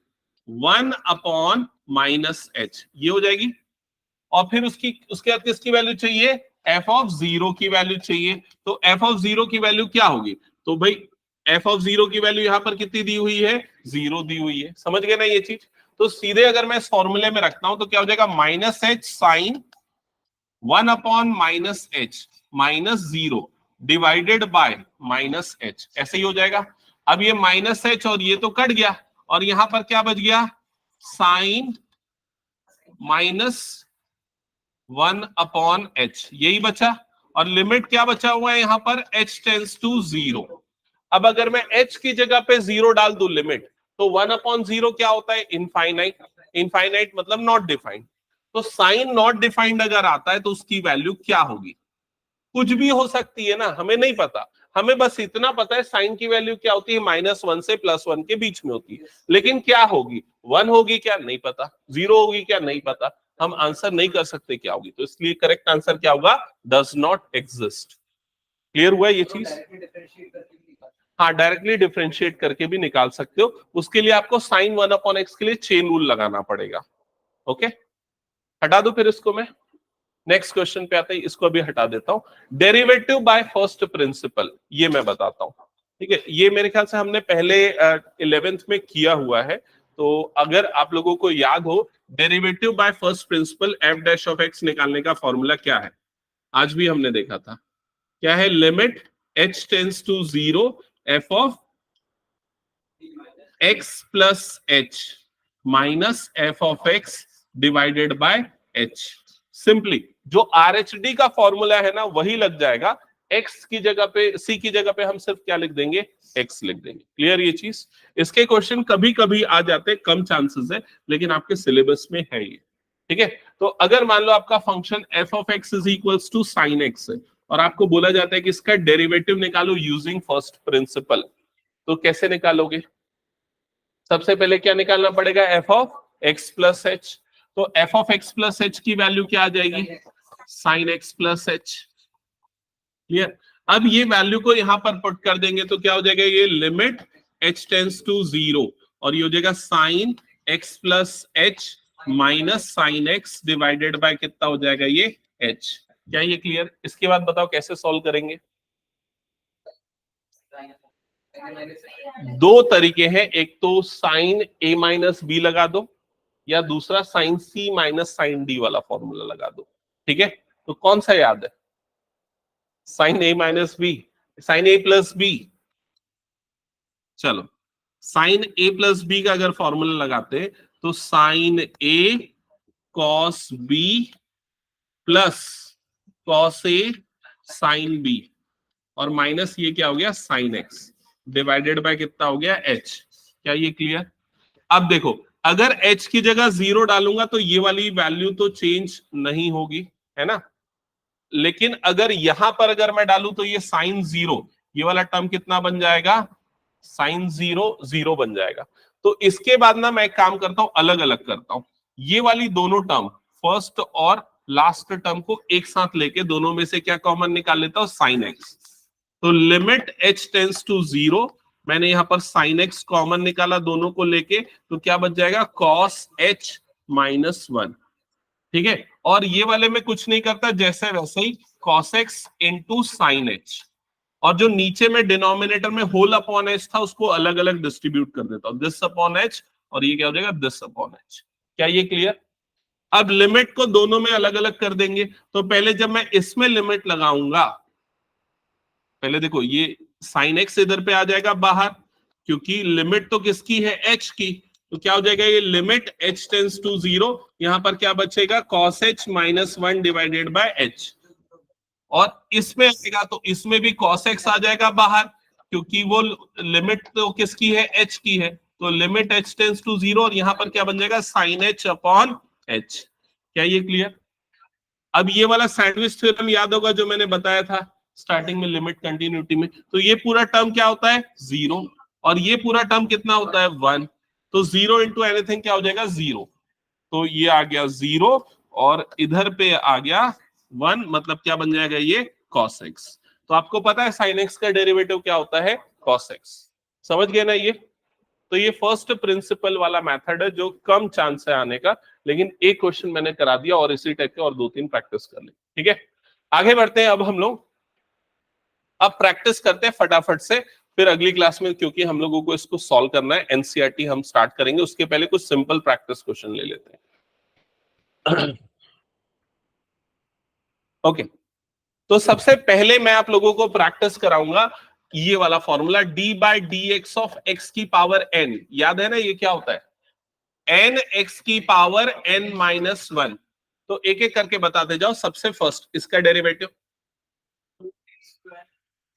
1 upon minus h, ये हो जाएगी। और फिर उसके बाद किसकी वैल्यू चाहिए? एफ ऑफ 0 की वैल्यू चाहिए। तो एफ ऑफ 0 की वैल्यू क्या होगी? तो भाई एफ ऑफ 0 की वैल्यू यहां पर कितनी दी हुई है? 0 दी हुई है। समझ गए ना ये चीज? तो सीधे अगर मैं इस फॉर्मूले में रखता हूं तो क्या हो जाएगा? Minus h sine 1 upon minus h minus 0 divided by minus h, ऐसे ही हो जाएगा। अब ये माइनस एच और ये तो कट गया, और यहां पर क्या बच गया? साइन माइनस 1 अपॉन एच, यही बचा। और लिमिट क्या बचा हुआ है यहां पर? h tends to 0। अब अगर मैं h की जगह पे 0 डाल दूं लिमिट, तो 1 अपॉन 0 क्या होता है? इनफाइनाइट। इनफाइनाइट मतलब नॉट डिफाइंड। तो साइन नॉट डिफाइंड अगर आता है तो उसकी वैल्यू क्या होगी? कुछ भी हो सकती है ना, हमें नहीं पता। हमें बस इतना पता है साइन की वैल्यू क्या होती है? -1 से +1 के बीच में होती है। लेकिन क्या होगी? 1 होगी क्या? नहीं पता। 0 होगी क्या? नहीं पता। हम आंसर नहीं कर सकते क्या होगी, तो इसलिए करेक्ट आंसर क्या होगा? Does not exist. क्लियर हुआ ये चीज? हाँ, डायरेक्टली डिफरेंशिएट करके भी निकाल सकते हो। उसके लिए आपको साइन 1 अपॉन एक्स के लिए चेन रूल लगाना पड़ेगा। ओके, हटा दो फिर इसको मैं। नेक्स्ट क्वेश्चन पे आते हैं, इसको अभी हटा देता हूं। डेरिवेटिव बाय फर्स्ट प्रिंसिपल, ये मैं बताता हूं। ठीक है, ये मेरे ख्याल से हमने पहले 11th में किया हुआ है। तो अगर आप लोगों को याद हो, derivative by first principle F dash of x निकालने का फॉर्मूला क्या है, आज भी हमने देखा था। क्या है? Limit h tends to 0 f of x plus h minus f of x divided by h। Simply जो RHD का फॉर्मूला है ना, वही लग जाएगा। x की जगह पे, c की जगह पे हम सिर्फ क्या लिख देंगे? x लिख देंगे। क्लियर ये चीज? इसके क्वेश्चन कभी कभी आ जाते हैं, कम चांसेस है, लेकिन आपके सिलेबस में है ये। ठीक है, तो अगर मान लो आपका function f of x is equals to sine x है, और आपको बोला जाता है कि इसका डेरिवेटिव निकालो यूजिंग फर्स्ट प्रिंसिपल, तो कैसे निकालोगे? सबसे पहले क्या निकालना पड़ेगा? F of X plus H. तो F of X plus H की वैल्यू क्या आ जाएगी? Sine X plus H. Clear? अब ये वैल्यू को यहां पर पुट कर देंगे तो क्या हो जाएगा? ये लिमिट h टेंस टू 0, और ये हो जाएगा sine x plus h minus sine x divided by कितना हो जाएगा? ये h। क्या ये क्लियर? इसके बाद बताओ कैसे सॉल्व करेंगे? दो तरीके हैं, एक तो साइन a माइनस बी लगा दो, या दूसरा sine c minus sine d वाला फॉर्मूला लगा दो। ठीक है, तो कौन सा याद है? Sine a minus b, sine a plus b. चलो, साइन a प्लस बी का अगर फॉर्मूला लगाते तो sine a cos b plus cos a sine b, और माइनस ये क्या हो गया? साइन x डिवाइडेड बाय कितना हो गया? h। क्या ये क्लियर? अब देखो, अगर h की जगह 0 डालूंगा तो ये वाली वैल्यू तो चेंज नहीं होगी, है ना? लेकिन अगर यहां पर अगर मैं डालूं तो ये साइन 0, ये वाला टर्म कितना बन जाएगा? साइन 0 0 बन जाएगा। तो इसके बाद ना मैं एक काम करता हूं, अलग अलग करता हूं। ये वाली दोनों टर्म, फर्स्ट और लास्ट टर्म को एक साथ लेके दोनों में से क्या कॉमन निकाल लेता हूं? Sine x. तो लिमिट h टेंस टू 0, मैंने यहां पर साइन एक्स कॉमन निकाला दोनों को लेके, तो क्या बच जाएगा? Cos h minus 1। ठीक है, और ये वाले में कुछ नहीं करता, जैसे वैसे ही cos x into sine h, और जो नीचे में डिनोमिनेटर में होल अपॉन एच था उसको अलग अलग डिस्ट्रीब्यूट कर देता हूं, दिस अपॉन एच, और ये क्या हो जाएगा? This upon H. क्या ये क्लियर? अब लिमिट को दोनों में अलग अलग कर देंगे। तो पहले जब मैं इसमें लिमिट लगाऊंगा, पहले देखो ये साइन एक्स इधर पे आ जाएगा बाहर, क्योंकि लिमिट तो किसकी है? एच की। तो क्या हो जाएगा? ये लिमिट h टेंस टू 0, यहां पर क्या बचेगा? cos h minus 1 divided by h। और इसमें आएगा तो इसमें भी cos x आ जाएगा बाहर, क्योंकि वो लिमिट तो किसकी है? h की है। तो लिमिट h टेंस टू 0, और यहां पर क्या बन जाएगा? Sine h upon h। क्या ये क्लियर? अब ये वाला सैंडविच थ्योरम याद होगा जो मैंने बताया था स्टार्टिंग में लिमिट कंटिन्यूटी में। तो ये पूरा टर्म क्या होता है? 0, और ये पूरा टर्म कितना होता है? 1। तो 0 इंटू एनीथिंग क्या हो जाएगा? 0। तो ये आ गया 0, और इधर पे आ गया 1, मतलब क्या बन जाएगा? ये cos x। तो आपको पता है sin x का डेरिवेटिव क्या होता है? cos x। समझ गए ना ये? तो ये फर्स्ट प्रिंसिपल वाला मेथड है जो कम चांस है आने का, लेकिन एक क्वेश्चन मैंने करा दिया, और इसी टाइप के और 2-3 प्रैक्टिस कर ले। ठीक है, आगे बढ़ते हैं। अब हम लोग अब प्रैक्टिस करते हैं फटाफट से, फिर अगली क्लास में, क्योंकि हम लोगों को इसको सॉल्व करना है, एनसीईआरटी हम स्टार्ट करेंगे, उसके पहले कुछ सिंपल प्रैक्टिस क्वेश्चन ले लेते हैं। ओके, तो सबसे पहले मैं आप लोगों को प्रैक्टिस कराऊंगा ये वाला formula, D by D x of x की पावर एन। याद है ना ये क्या होता है? एन एक्स की पावर एन माइनस 1। तो एक एक करके बताते जाओ। सबसे फर्स्ट इसका डेरिवेटिव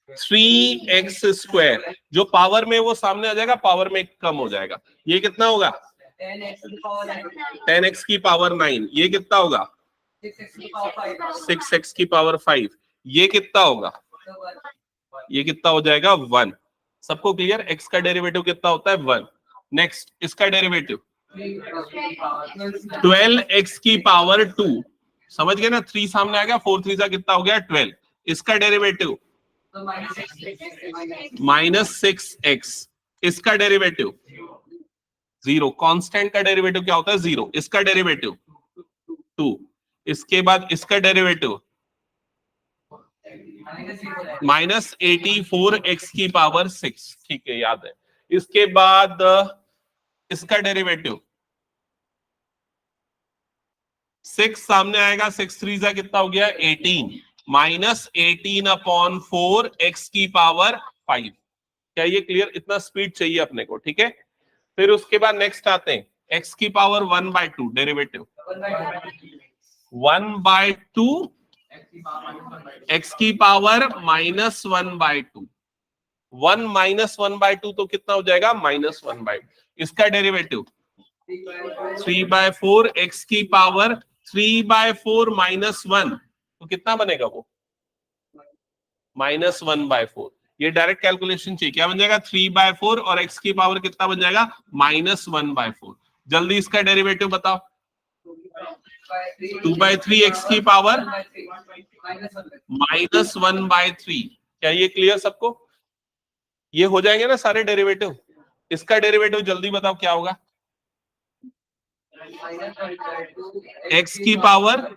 3x स्क्वायर, जो पावर में वो सामने आ जाएगा, पावर में कम हो जाएगा। ये कितना होगा? 10x की पावर 9। ये कितना होगा? 6x की पावर 5। ये कितना होगा? ये कितना हो जाएगा? 1। सबको क्लियर? x का डेरिवेटिव कितना होता है? 1। नेक्स्ट इसका डेरिवेटिव 12x की पावर 2। समझ गए ना? 3 सामने आ गया, 4 3 का कितना हो गया? 12। इसका डेरिवेटिव -6x। इसका डेरिवेटिव 0। कांस्टेंट का डेरिवेटिव क्या होता है? 0। इसका डेरिवेटिव 2। इसके बाद इसका डेरिवेटिव -84 x की पावर 6, ठीक है, याद है। इसके बाद इसका डेरिवेटिव 6 सामने आएगा, 6 3 जा कितना हो गया 18, -18/4 x की पावर 5। क्या ये क्लियर? इतना स्पीड चाहिए अपने को, ठीक है। फिर उसके बाद नेक्स्ट आते हैं x की पावर 1/2 डेरिवेटिव 1/2 x की पावर -1/2, 1 -1/2 तो कितना हो जाएगा -1/2। इसका डेरिवेटिव 3/4 x की पावर 3/4 -1 तो कितना बनेगा वो -1/4। ये डायरेक्ट कैलकुलेशन चाहिए, क्या बन जाएगा 3/4 और x की पावर कितना बन जाएगा -1/4। जल्दी इसका डेरिवेटिव बताओ। 2/3 x की पावर -1/3। क्या ये क्लियर सबको? ये हो जाएंगे ना सारे डेरिवेटिव। इसका डेरिवेटिव जल्दी बताओ क्या होगा। x की पावर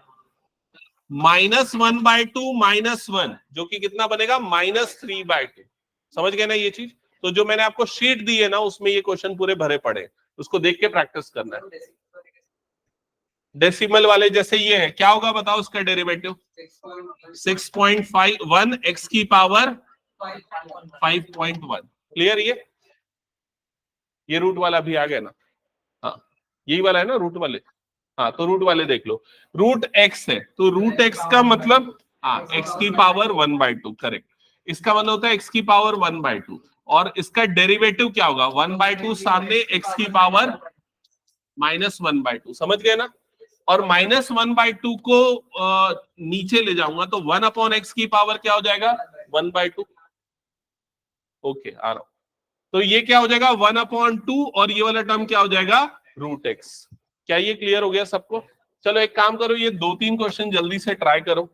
-1/2 -1 जो कि कितना बनेगा -3/2। समझ गए ना ये चीज? तो जो मैंने आपको शीट दी है ना उसमें ये क्वेश्चन पूरे भरे पड़े, उसको देख के प्रैक्टिस करना है। डेसिमल वाले जैसे ये है, क्या होगा बताओ उसका डेरिवेटिव 6.51 x की पावर 5.1। क्लियर? ये रूट वाला भी आ गया ना? हाँ, यही वाला है ना रूट वाले। हाँ, तो रूट वाले देख लो। रूट एक्स है तो रूट एक्स का मतलब हाँ एक्स की पावर 1/2, करेक्ट। इसका मतलब होता है एक्स की पावर 1/2 और इसका डेरिवेटिव क्या होगा 1/2 सामने एक्स की पावर -1/2। समझ गए ना? और -1/2 को नीचे ले जाऊंगा तो 1/x की पावर क्या हो जाएगा 1/2। ओके, आ रहा हूं। तो ये क्या हो जाएगा 1/2 और ये वाला टर्म क्या हो जाएगा √x। क्या ये क्लियर हो गया सबको? चलो एक काम करो, ये 2-3 क्वेश्चन जल्दी से ट्राई करो।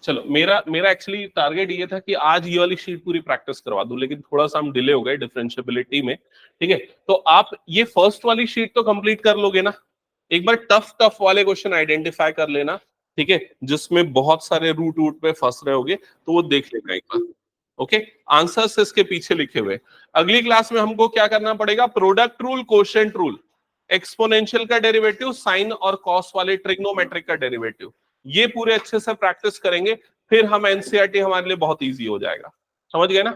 चलो मेरा मेरा एक्चुअली टारगेट ये था कि आज ये वाली शीट पूरी प्रैक्टिस करवा दूं, लेकिन थोड़ा सा हम डिले हो गए डिफरेंशियबिलिटी में। ठीक है, तो आप ये फर्स्ट वाली शीट तो कंप्लीट कर लोगे ना? एक बार टफ टफ वाले क्वेश्चन आइडेंटिफाई कर लेना, ठीक है, जिसमें बहुत सारे रूट रूट पे फंस रहे होगे तो वो देख लेना एक बार। ओके, आंसर्स इसके पीछे लिखे हुए। अगली क्लास में हमको क्या करना पड़ेगा, product rule, quotient rule, exponential का डेरिवेटिव, साइन और कॉस वाले ट्रिग्नोमेट्रिक का डेरिवेटिव, ये पूरे अच्छे से प्रैक्टिस करेंगे, फिर हम एनसीईआरटी हमारे लिए बहुत इजी हो जाएगा। समझ गए ना?